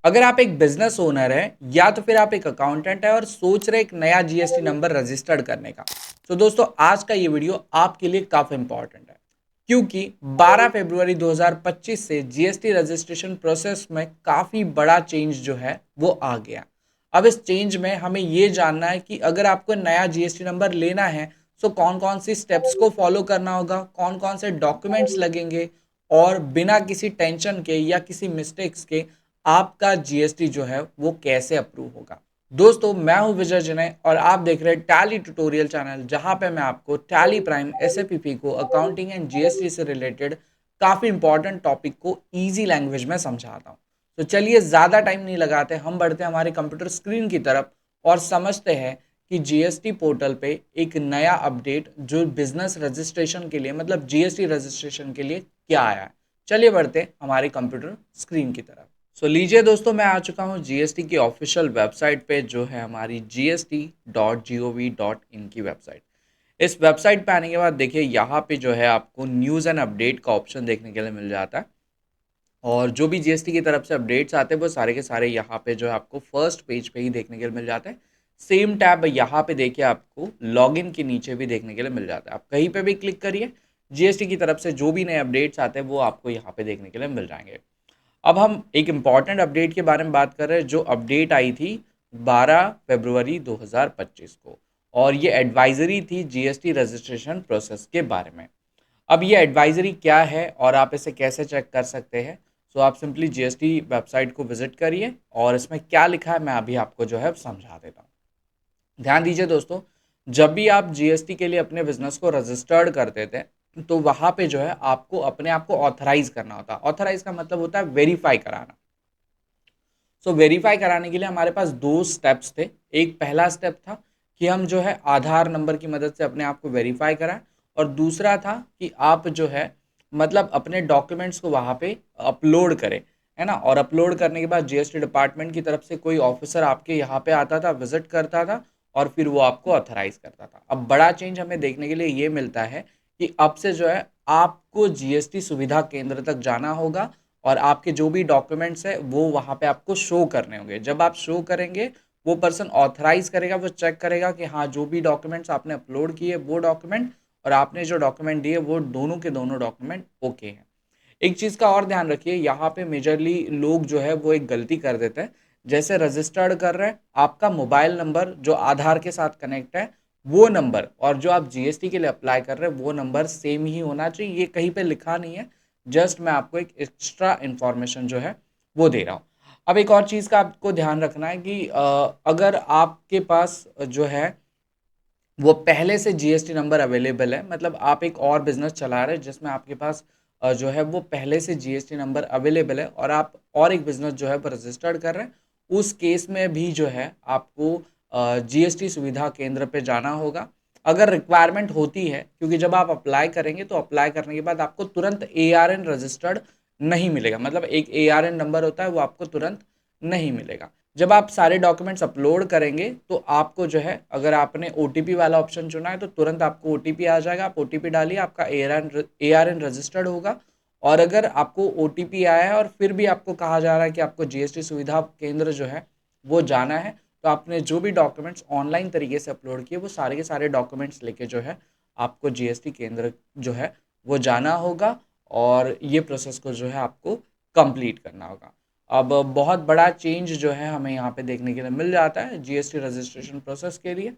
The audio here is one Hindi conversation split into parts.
अगर आप एक बिजनेस ओनर है या तो फिर आप एक अकाउंटेंट है और सोच रहे एक नया जीएसटी नंबर रजिस्टर्ड करने का, तो दोस्तों आज का ये वीडियो आपके लिए काफी इंपॉर्टेंट है क्योंकि 12 फरवरी 2025 से जीएसटी रजिस्ट्रेशन प्रोसेस में काफी बड़ा चेंज जो है वो आ गया। अब इस चेंज में हमें ये जानना है कि अगर आपको नया जीएसटी नंबर लेना है तो कौन कौन सी स्टेप्स को फॉलो करना होगा, कौन कौन से डॉक्यूमेंट्स लगेंगे और बिना किसी टेंशन के या किसी मिस्टेक्स के आपका जीएसटी जो है वो कैसे अप्रूव होगा। दोस्तों मैं हूं विजय जने और आप देख रहे हैं टैली ट्यूटोरियल चैनल, जहां पे मैं आपको टैली प्राइम एसएपीपी को अकाउंटिंग एंड जीएसटी से रिलेटेड काफी इंपॉर्टेंट टॉपिक को इजी लैंग्वेज में समझाता हूं। तो चलिए ज्यादा टाइम नहीं लगाते, हम बढ़ते हैं हमारे कंप्यूटर स्क्रीन की तरफ और समझते हैं कि जीएसटी पोर्टल पे एक नया अपडेट जो बिजनेस रजिस्ट्रेशन के लिए मतलब जीएसटी रजिस्ट्रेशन के लिए क्या आया है। चलिए बढ़ते हैं हमारे कंप्यूटर स्क्रीन की तरफ। लीजिए दोस्तों, मैं आ चुका हूँ जीएसटी की ऑफिशियल वेबसाइट पे, जो है हमारी gst.gov.in की वेबसाइट। इस वेबसाइट पे आने के बाद देखिए यहाँ पे जो है आपको न्यूज़ एंड अपडेट का ऑप्शन देखने के लिए मिल जाता है और जो भी जीएसटी की तरफ से अपडेट्स आते हैं वो सारे के सारे यहाँ पे जो है आपको फर्स्ट पेज पे ही देखने के लिए मिल जाते हैं। सेम टैब यहाँ पे देखिए आपको लॉगिन के नीचे भी देखने के लिए मिल जाता है। आप कहीं पे भी क्लिक करिए, जीएसटी की तरफ से जो भी नए अपडेट्स आते हैं वो आपको यहाँ पे देखने के लिए मिल जाएंगे। अब हम एक इम्पॉर्टेंट अपडेट के बारे में बात कर रहे हैं जो अपडेट आई थी 12 फरवरी 2025 को, और ये एडवाइजरी थी जीएसटी रजिस्ट्रेशन प्रोसेस के बारे में। अब ये एडवाइजरी क्या है और आप इसे कैसे चेक कर सकते हैं, सो आप सिंपली जीएसटी वेबसाइट को विजिट करिए और इसमें क्या लिखा है मैं अभी आपको जो है समझा देता हूँ। ध्यान दीजिए दोस्तों, जब भी आप जीएसटी के लिए अपने बिजनेस को रजिस्टर्ड करते थे तो वहाँ पे जो है आपको अपने आप को ऑथराइज करना होता है। ऑथराइज का मतलब होता है वेरीफाई कराना। वेरीफाई कराने के लिए हमारे पास दो स्टेप्स थे। एक पहला स्टेप था कि हम जो है आधार नंबर की मदद से अपने आप को वेरीफाई कराएं, और दूसरा था कि आप जो है मतलब अपने डॉक्यूमेंट्स को वहाँ पे अपलोड करें, है ना। और अपलोड करने के बाद जीएसटी डिपार्टमेंट की तरफ से कोई ऑफिसर आपके यहाँ पे आता था, विजिट करता था और फिर वो आपको ऑथराइज करता था। अब बड़ा चेंज हमें देखने के लिए ये मिलता है कि अब से जो है आपको जीएसटी सुविधा केंद्र तक जाना होगा और आपके जो भी डॉक्यूमेंट्स है वो वहाँ पे आपको शो करने होंगे। जब आप शो करेंगे वो पर्सन ऑथराइज करेगा, वो चेक करेगा कि हाँ जो भी डॉक्यूमेंट्स आपने अपलोड किए वो डॉक्यूमेंट और आपने जो डॉक्यूमेंट दिए वो दोनों के दोनों डॉक्यूमेंट ओके हैं। एक चीज़ का और ध्यान रखिए, यहाँ पे मेजरली लोग जो है वो एक गलती कर देते हैं। जैसे रजिस्टर्ड कर रहे हैं, आपका मोबाइल नंबर जो आधार के साथ कनेक्ट है वो नंबर और जो आप जीएसटी के लिए अप्लाई कर रहे हैं वो नंबर सेम ही होना चाहिए। ये कहीं पे लिखा नहीं है, जस्ट मैं आपको एक एक्स्ट्रा इन्फॉर्मेशन जो है वो दे रहा हूँ। अब एक और चीज़ का आपको ध्यान रखना है कि अगर आपके पास जो है वो पहले से जीएसटी नंबर अवेलेबल है, मतलब आप एक और बिजनेस चला रहे हैं जिसमें आपके पास जो है वो पहले से जीएसटी नंबर अवेलेबल है और आप और एक बिजनेस जो है वो रजिस्टर्ड कर रहे हैं, उस केस में भी जो है आपको जीएसटी सुविधा केंद्र पे जाना होगा अगर रिक्वायरमेंट होती है। क्योंकि जब आप अप्लाई करेंगे तो अप्लाई करने के बाद आपको तुरंत एआरएन रजिस्टर्ड नहीं मिलेगा, मतलब एक एआरएन नंबर होता है वो आपको तुरंत नहीं मिलेगा। जब आप सारे डॉक्यूमेंट्स अपलोड करेंगे तो आपको जो है अगर आपने ओटीपी वाला ऑप्शन चुना है तो तुरंत आपको ओटीपी आ जाएगा। आप ओटीपी डालिए, आपका एआरएन रजिस्टर्ड होगा। और अगर आपको ओटीपी आया है और फिर भी आपको कहा जा रहा है कि आपको जीएसटी सुविधा केंद्र जो है वो जाना है, तो आपने जो भी डॉक्यूमेंट्स ऑनलाइन तरीके से अपलोड किए वो सारे के सारे डॉक्यूमेंट्स लेके जो है आपको जीएसटी केंद्र जो है वो जाना होगा और ये प्रोसेस को जो है आपको कंप्लीट करना होगा। अब बहुत बड़ा चेंज जो है हमें यहाँ पे देखने के लिए मिल जाता है जीएसटी रजिस्ट्रेशन प्रोसेस के लिए।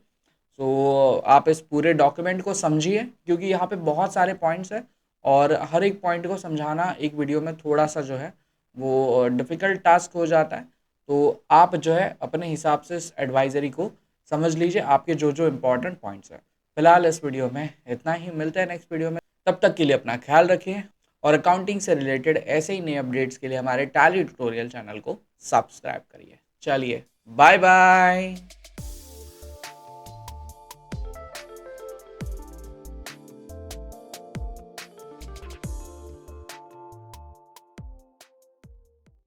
आप इस पूरे डॉक्यूमेंट को समझिए क्योंकि यहाँ पे बहुत सारे पॉइंट्स हैं और हर एक पॉइंट को समझाना एक वीडियो में थोड़ा सा जो है वो डिफ़िकल्ट टास्क हो जाता है। तो आप जो है अपने हिसाब से इस एडवाइजरी को समझ लीजिए, आपके जो जो इम्पोर्टेंट पॉइंट्स हैं। फिलहाल इस वीडियो में इतना ही, मिलते हैं नेक्स्ट वीडियो में। तब तक के लिए अपना ख्याल रखिए और अकाउंटिंग से रिलेटेड ऐसे ही नए अपडेट्स के लिए हमारे टैली ट्यूटोरियल चैनल को सब्सक्राइब करिए। चलिए, बाय बाय।